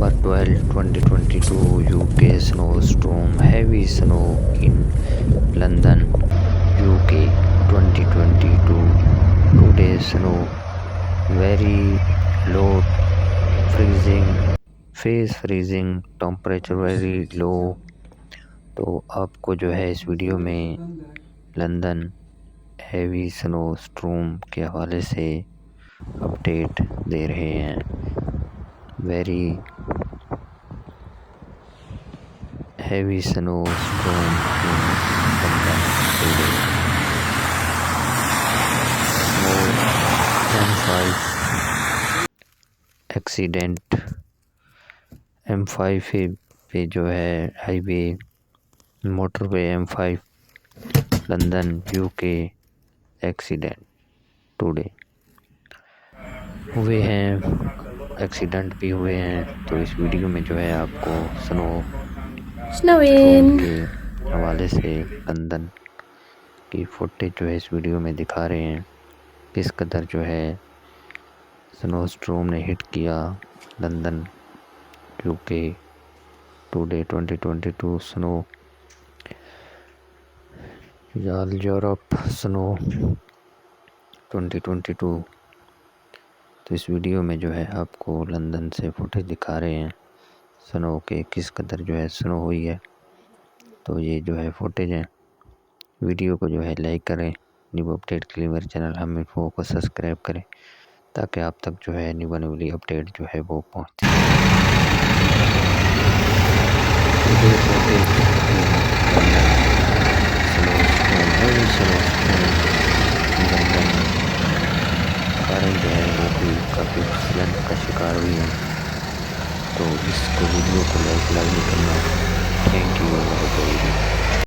November 12, 2022, UK snowstorm, heavy snow in London, UK 2022. Today snow very low, freezing, face freezing, temperature very low. तो आपको जो है इस video में London heavy snow storm के हवाले से अपडेट दे रहे हैं। Very heavy snowstorm in London today. M5 accident, M5 पे जो है highway motorway M5 London UK accident today हुए हैं, एक्सीडेंट भी हुए हैं। तो इस वीडियो में जो है आपको स्टॉर्म के हवाले से लंदन की फुटेज जो है इस वीडियो में दिखा रहे हैं, किस कदर जो है स्नो स्टॉर्म ने हिट किया लंदन यूके टुडे 2022 स्नो याल यूरोप स्नो 2022। तो इस वीडियो में जो है आपको लंदन से फुटेज दिखा रहे हैं स्नो के, किस कदर जो है स्नो हुई है। तो ये जो है फुटेज है। वीडियो को जो है लाइक करें, न्यू अपडेट के लिए मेरे चैनल हम इन्फो को सब्सक्राइब करें, ताकि आप तक जो है न्यू बनी वाली अपडेट जो है वो पहुँचे। कारण जो है वो भी काफ़ी एक्सीडेंट का शिकार हुई है। तो इसको वीडियो को लाइक करना